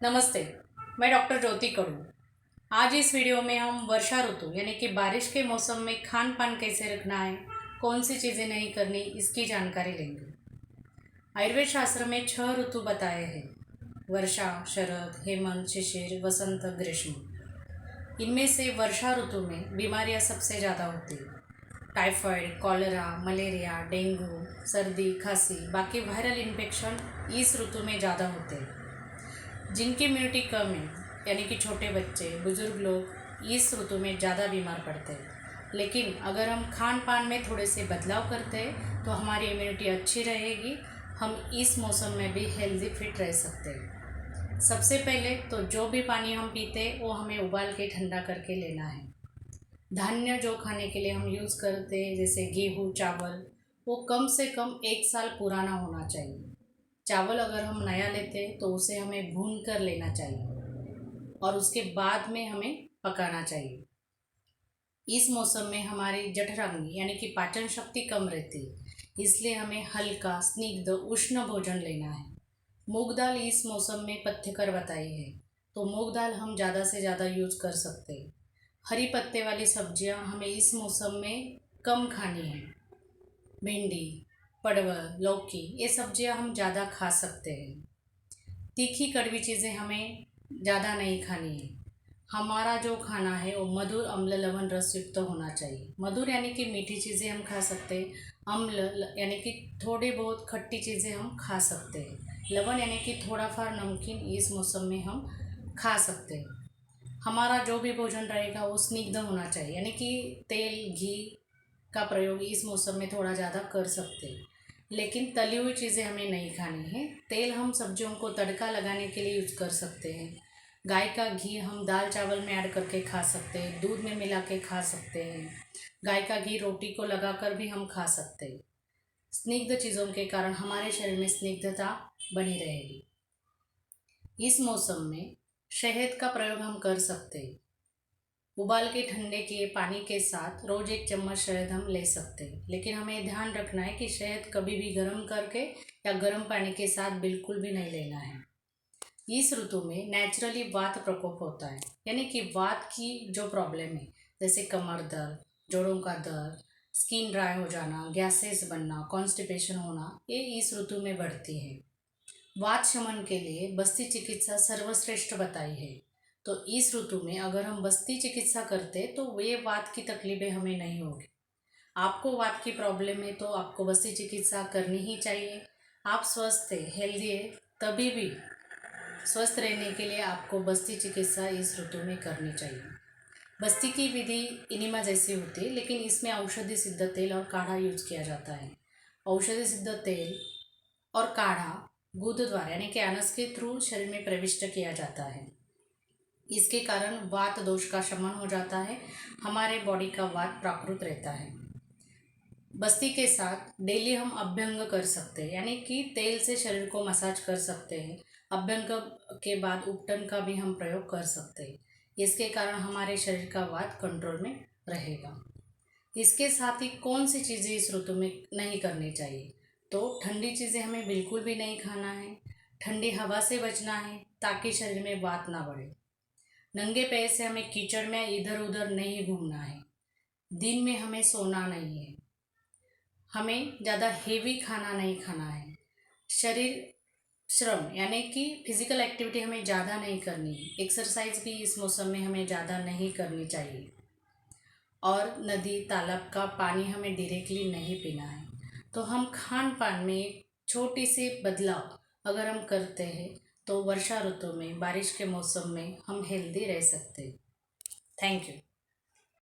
नमस्ते। मैं डॉक्टर ज्योति करूँ। आज इस वीडियो में हम वर्षा ऋतु यानी कि बारिश के मौसम में खान पान कैसे रखना है, कौन सी चीज़ें नहीं करनी, इसकी जानकारी लेंगे। आयुर्वेद शास्त्र में 6 ऋतु बताए हैं: वर्षा, शरद, हेमंत, शिशिर, वसंत, ग्रीष्म। इनमें से वर्षा ऋतु में बीमारियां सबसे ज़्यादा होती हैं। टाइफाइड, कॉलेरा, मलेरिया, डेंगू, सर्दी, खांसी, बाकी वायरल इन्फेक्शन इस ऋतु में ज़्यादा होते हैं। जिनकी इम्यूनिटी कम है यानी कि छोटे बच्चे, बुज़ुर्ग लोग इस ऋतु में ज़्यादा बीमार पड़ते हैं। लेकिन अगर हम खान पान में थोड़े से बदलाव करते हैं तो हमारी इम्यूनिटी अच्छी रहेगी, हम इस मौसम में भी हेल्दी फिट रह सकते हैं। सबसे पहले तो जो भी पानी हम पीते हैं वो हमें उबाल के ठंडा करके लेना है। धान्य जो खाने के लिए हम यूज़ करते हैं जैसे गेहूँ, चावल, वो कम से कम 1 साल पुराना होना चाहिए। चावल अगर हम नया लेते हैं तो उसे हमें भून कर लेना चाहिए और उसके बाद में हमें पकाना चाहिए। इस मौसम में हमारी जठराग्नि यानी कि पाचन शक्ति कम रहती है, इसलिए हमें हल्का, स्निग्ध, उष्ण भोजन लेना है। मूंग दाल इस मौसम में पथ्यकर बताई है, तो मूंग दाल हम ज़्यादा से ज़्यादा यूज़ कर सकते हैं। हरी पत्ते वाली सब्जियां हमें इस मौसम में कम खानी है। भिंडी, परवल, लौकी, ये सब्जियां हम ज़्यादा खा सकते हैं। तीखी कड़वी चीज़ें हमें ज़्यादा नहीं खानी है। हमारा जो खाना है वो मधुर, अम्ल, लवण रस युक्त होना चाहिए। मधुर यानी कि मीठी चीज़ें हम खा सकते हैं। यानी कि थोड़ी बहुत खट्टी चीज़ें हम खा सकते हैं। लवण यानी कि थोड़ा फार नमकीन इस मौसम में हम खा सकते हैं। हमारा जो भी भोजन रहेगा वो स्निग्ध होना चाहिए, यानी कि तेल, घी का प्रयोग इस मौसम में थोड़ा ज़्यादा कर सकते हैं। लेकिन तली हुई चीज़ें हमें नहीं खानी है। तेल हम सब्जियों को तड़का लगाने के लिए यूज़ कर सकते हैं। गाय का घी हम दाल चावल में ऐड करके खा सकते हैं, दूध में मिला के खा सकते हैं। गाय का घी रोटी को लगाकर भी हम खा सकते हैं। स्निग्ध चीज़ों के कारण हमारे शरीर में स्निग्धता बनी रहेगी। इस मौसम में शहद का प्रयोग हम कर सकते हैं। उबाल के ठंडे किए पानी के साथ रोज़ 1 चम्मच शहद हम ले सकते हैं, लेकिन हमें ध्यान रखना है कि शहद कभी भी गर्म करके या गर्म पानी के साथ बिल्कुल भी नहीं लेना है। इस ऋतु में नेचुरली वात प्रकोप होता है, यानी कि वात की जो प्रॉब्लम है जैसे कमर दर्द, जोड़ों का दर्द, स्किन ड्राई हो जाना, गैसेस बनना, कॉन्स्टिपेशन होना, ये इस ऋतु में बढ़ती है। वात शमन के लिए बस्ती चिकित्सा सर्वश्रेष्ठ बताई है। तो इस ऋतु में अगर हम बस्ती चिकित्सा करते तो वे वात की तकलीफें हमें नहीं होगी। आपको वात की प्रॉब्लम है तो आपको बस्ती चिकित्सा करनी ही चाहिए। आप स्वस्थ है, हेल्दी है, तभी भी स्वस्थ रहने के लिए आपको बस्ती चिकित्सा इस ऋतु में करनी चाहिए। बस्ती की विधि इनिमा जैसी होती है, लेकिन इसमें औषधि सिद्ध तेल और काढ़ा यूज किया जाता है। औषधि सिद्ध तेल और काढ़ा गुद द्वारा यानी कि एनस के थ्रू शरीर में प्रविष्ट किया जाता है। इसके कारण वात दोष का शमन हो जाता है, हमारे बॉडी का वात प्राकृत रहता है। बस्ती के साथ डेली हम अभ्यंग कर सकते हैं, यानी कि तेल से शरीर को मसाज कर सकते हैं। अभ्यंग के बाद उपटन का भी हम प्रयोग कर सकते हैं। इसके कारण हमारे शरीर का वात कंट्रोल में रहेगा। इसके साथ ही कौन सी चीज़ें इस ऋतु में नहीं करनी चाहिए, तो ठंडी चीज़ें हमें बिल्कुल भी नहीं खाना है। ठंडी हवा से बचना है ताकि शरीर में वात ना बढ़े। नंगे पैर से हमें कीचड़ में इधर उधर नहीं घूमना है। दिन में हमें सोना नहीं है। हमें ज़्यादा हेवी खाना नहीं खाना है। शरीर श्रम यानी कि फिजिकल एक्टिविटी हमें ज़्यादा नहीं करनी है। एक्सरसाइज भी इस मौसम में हमें ज़्यादा नहीं करनी चाहिए। और नदी तालाब का पानी हमें डायरेक्टली नहीं पीना है। तो हम खान पान में एक छोटी सी बदलाव अगर हम करते हैं तो वर्षा ऋतु में, बारिश के मौसम में हम हेल्दी रह सकते हैं। Thank you.